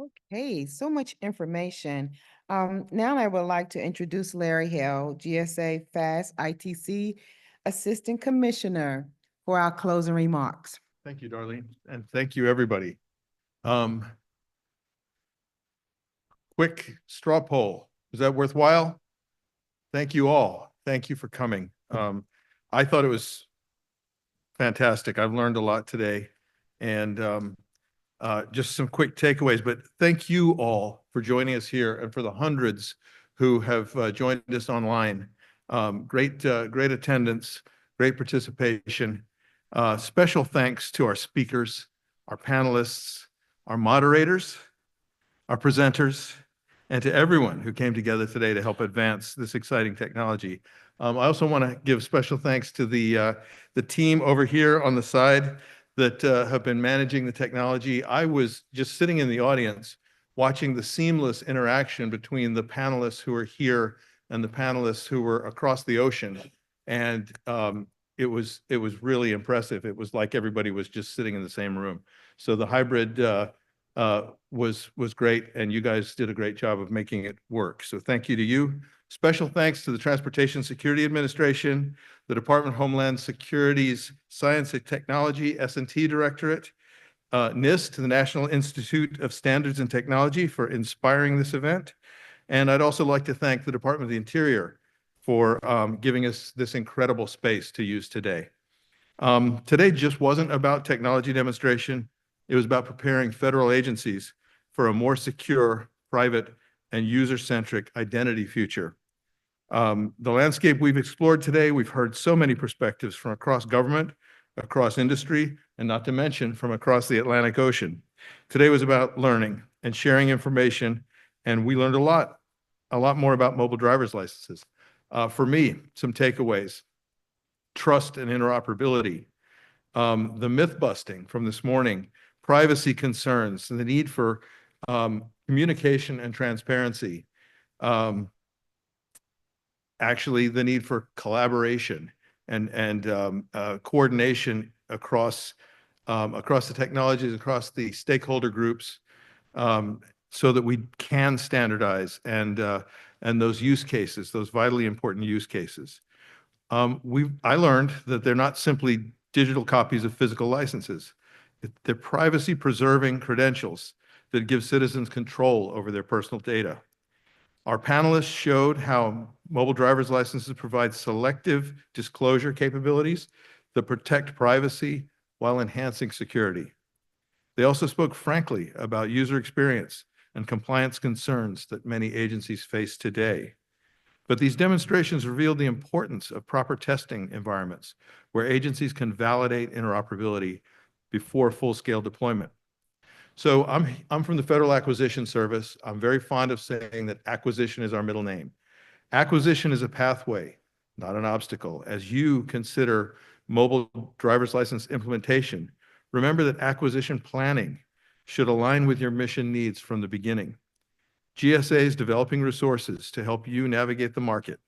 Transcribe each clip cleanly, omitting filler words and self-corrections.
Okay, so much information. Now I would like to introduce Larry Hill, GSA FAST ITC Assistant Commissioner, for our closing remarks. Thank you, Darlene, and thank you, everybody. Um, Quick straw poll. Is that worthwhile? Thank you all. Thank you for coming. I thought it was fantastic. I've learned a lot today, and just some quick takeaways. But thank you all for joining us here, and for the hundreds who have joined us online. Great attendance, great participation. Special thanks to our speakers, our panelists, our moderators, our presenters, and to everyone who came together today to help advance this exciting technology. I also want to give special thanks to the team over here on the side that have been managing the technology. I was just sitting in the audience watching the seamless interaction between the panelists who are here and the panelists who were across the ocean. And it was really impressive. It was like everybody was just sitting in the same room. So the hybrid was great, and you guys did a great job of making it work. So thank you to you. Special thanks to the Transportation Security Administration, the Department of Homeland Security's Science and Technology S&T Directorate, NIST, the National Institute of Standards and Technology, for inspiring this event. And I'd also like to thank the Department of the Interior for giving us this incredible space to use today. Today just wasn't about technology demonstration. It was about preparing federal agencies for a more secure, private, and user-centric identity future. The landscape we've explored today, we've heard so many perspectives from across government, across industry, and not to mention from across the Atlantic Ocean. Today was about learning and sharing information, and we learned a lot more about mobile driver's licenses. For me, some takeaways: trust and interoperability, the myth busting from this morning, privacy concerns, and the need for communication and transparency. Actually, the need for collaboration and coordination across the technologies, across the stakeholder groups, so that we can standardize and those use cases, those vitally important use cases. I learned that they're not simply digital copies of physical licenses. They're privacy-preserving credentials that give citizens control over their personal data. Our panelists showed how mobile driver's licenses provide selective disclosure capabilities that protect privacy while enhancing security. They also spoke frankly about user experience and compliance concerns that many agencies face today. But these demonstrations revealed the importance of proper testing environments where agencies can validate interoperability before full-scale deployment. So I'm from the Federal Acquisition Service. I'm very fond of saying that acquisition is our middle name. Acquisition is a pathway, not an obstacle. As you consider mobile driver's license implementation, remember that acquisition planning should align with your mission needs from the beginning. GSA is developing resources to help you navigate the market,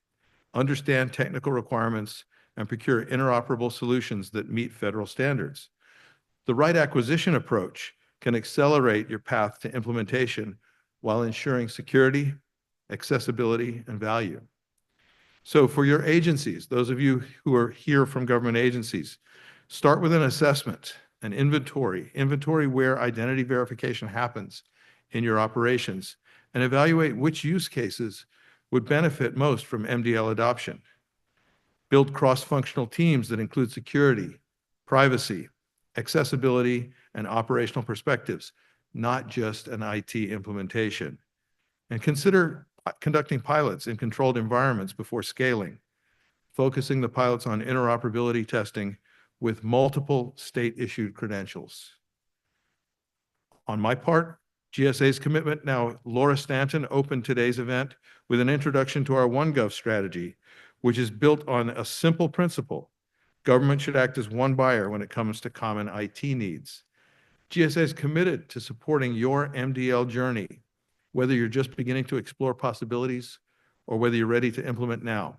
understand technical requirements, and procure interoperable solutions that meet federal standards. The right acquisition approach can accelerate your path to implementation while ensuring security, accessibility, and value. So for your agencies, those of you who are here from government agencies, start with an assessment, an inventory where identity verification happens in your operations, and evaluate which use cases would benefit most from mDL adoption. Build cross-functional teams that include security, privacy, accessibility, and operational perspectives, not just an IT implementation. And consider conducting pilots in controlled environments before scaling, focusing the pilots on interoperability testing with multiple state-issued credentials. On my part, GSA's commitment. Now, Laura Stanton opened today's event with an introduction to our OneGov strategy, which is built on a simple principle. Government should act as one buyer when it comes to common IT needs. GSA is committed to supporting your mDL journey, whether you're just beginning to explore possibilities or whether you're ready to implement now.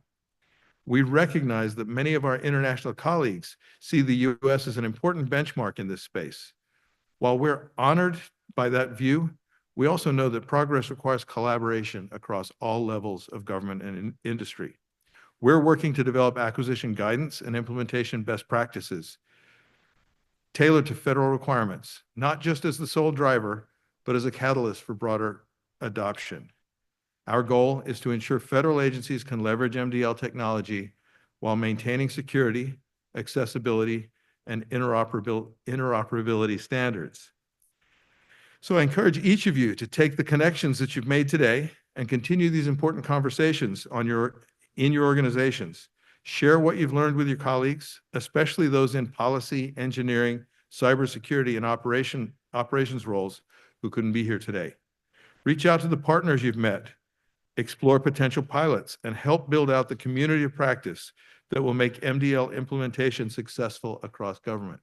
We recognize that many of our international colleagues see the U.S. as an important benchmark in this space. While we're honored by that view, We also know that progress requires collaboration across all levels of government and industry. We're working to develop acquisition guidance and implementation best practices tailored to federal requirements, not just as the sole driver, but as a catalyst for broader adoption. Our goal is to ensure federal agencies can leverage mDL technology while maintaining security, accessibility, and interoperability standards. So I encourage each of you to take the connections that you've made today and continue these important conversations in your organizations. Share what you've learned with your colleagues, especially those in policy, engineering, cybersecurity, and operations roles who couldn't be here today. Reach out to the partners you've met, explore potential pilots, and help build out the community of practice that will make mDL implementation successful across government.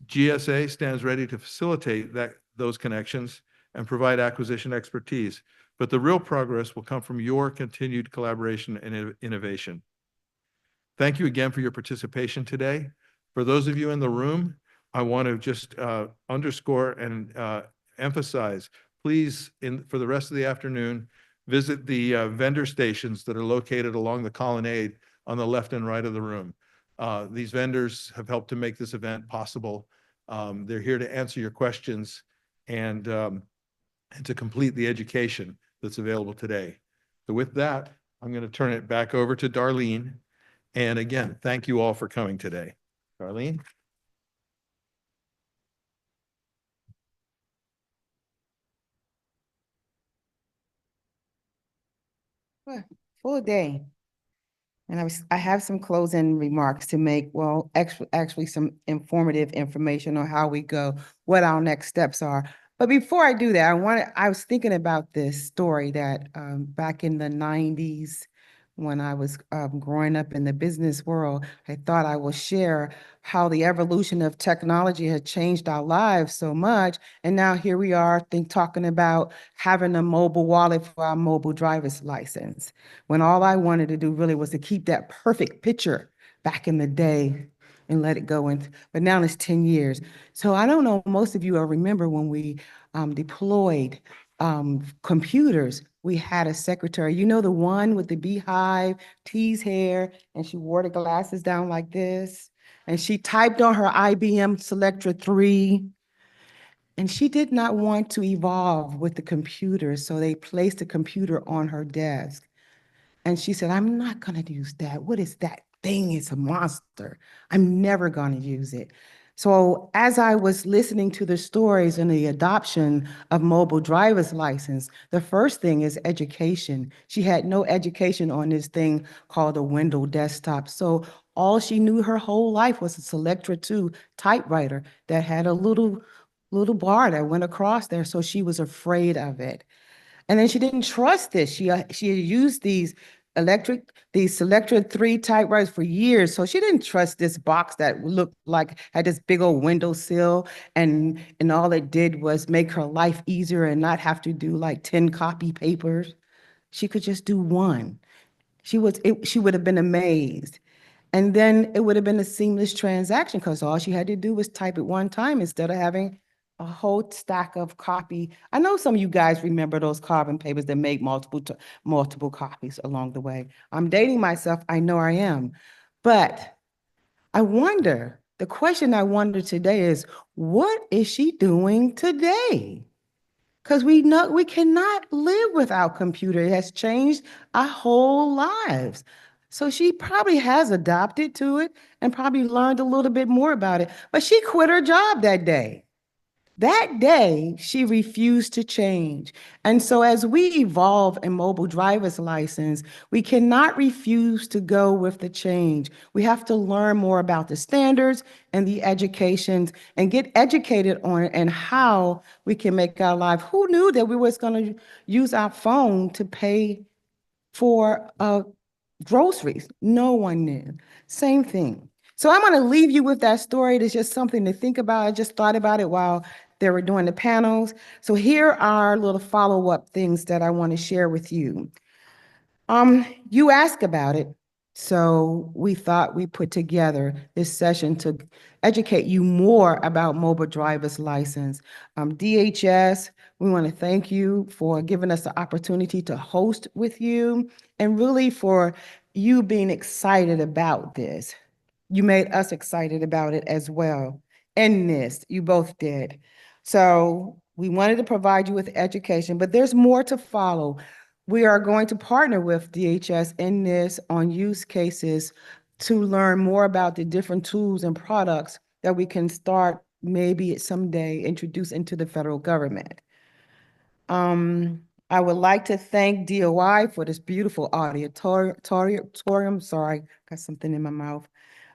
GSA stands ready to facilitate those connections and provide acquisition expertise, but the real progress will come from your continued collaboration and innovation. Thank you again for your participation today. For those of you in the room, I want to just underscore and emphasize, please, for the rest of the afternoon, visit the vendor stations that are located along the colonnade on the left and right of the room. These vendors have helped to make this event possible. They're here to answer your questions and to complete the education that's available today. So with that, I'm going to turn it back over to Darlene. And again, thank you all for coming today. Darlene? Full day. And I have some closing remarks to make. Well, actually some informative information on how we go, what our next steps are. But before I do that, I was thinking about this story that back in the 90s, when I was growing up in the business world, I thought I will share how the evolution of technology had changed our lives so much. And now here we are talking about having a mobile wallet for our mobile driver's license, when all I wanted to do really was to keep that perfect picture back in the day and let it go in. But now it's 10 years. So I don't know, most of you will remember when we deployed computers. We had a secretary, you know, the one with the beehive, teased hair, and she wore the glasses down like this. And she typed on her IBM Selectra 3. And she did not want to evolve with the computer, so they placed a computer on her desk. And she said, I'm not going to use that. What is that thing? It's a monster. I'm never going to use it. So as I was listening to the stories and the adoption of mobile driver's license, the first thing is education. She had no education on this thing called a Windows desktop. So all she knew her whole life was a Selectra 2 typewriter that had a little bar that went across there. So she was afraid of it. And then she didn't trust this. She had used these Selectra 3 typewriters for years. So she didn't trust this box that looked like, had this big old windowsill, and all it did was make her life easier and not have to do like 10 copy papers. She could just do one. She would have been amazed. And then it would have been a seamless transaction because all she had to do was type it one time instead of having a whole stack of copy. I know some of you guys remember those carbon papers that make multiple copies along the way. I'm dating myself, I know I am. But I wonder, the question I wonder today is, what is she doing today? Because we know we cannot live without computer. It has changed our whole lives. So she probably has adapted to it and probably learned a little bit more about it. But she quit her job that day. That day, she refused to change. And so as we evolve in mobile driver's license, we cannot refuse to go with the change. We have to learn more about the standards and the educations and get educated on it and how we can make our life. Who knew that we was going to use our phone to pay for groceries? No one knew. Same thing. So I'm going to leave you with that story. It's just something to think about. I just thought about it while they were doing the panels. So here are little follow-up things that I want to share with you. You asked about it, so we thought we put together this session to educate you more about mobile driver's license. DHS We want to thank you for giving us the opportunity to host with you and really for you being excited about this. You made us excited about it as well. And NIST, you both did. So we wanted to provide you with education, but there's more to follow. We are going to partner with DHS and NIST on use cases to learn more about the different tools and products that we can start maybe someday introduce into the federal government. I would like to thank DOI for this beautiful auditorium. Sorry, got something in my mouth.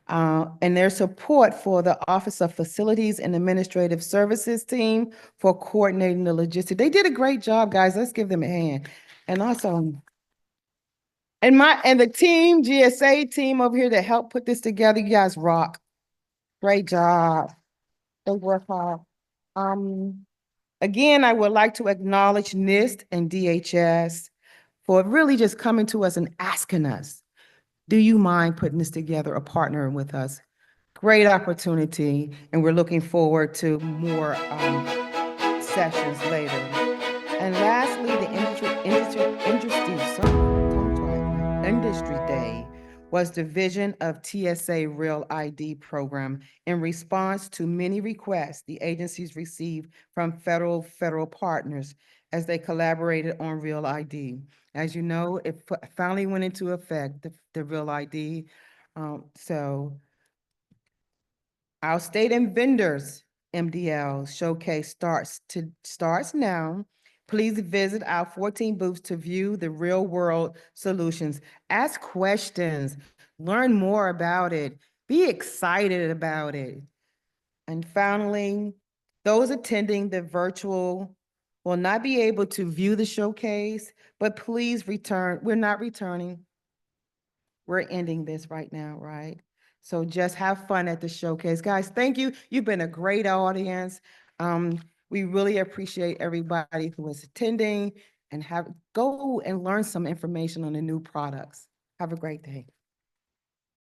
And their support for the Office of Facilities and Administrative Services team for coordinating the logistics. They did a great job, guys. Let's give them a hand. And also, and the team, GSA team over here that helped put this together, you guys rock. Great job. They work hard. Again, I would like to acknowledge NIST and DHS for really just coming to us and asking us, do you mind putting this together or partnering with us? Great opportunity, and we're looking forward to more sessions later. And lastly, the industry day was the vision of TSA Real ID program in response to many requests the agencies received from federal partners as they collaborated on Real ID. As you know, it finally went into effect, the Real ID. So our state and vendors mDL showcase starts now. Please visit our 14 booths to view the real world solutions. Ask questions, learn more about it, be excited about it. And finally, those attending the virtual will not be able to view the showcase, but please return. We're not returning. We're ending this right now, right? So just have fun at the showcase. Guys, thank you. You've been a great audience. We really appreciate everybody who is attending and go and learn some information on the new products. Have a great day.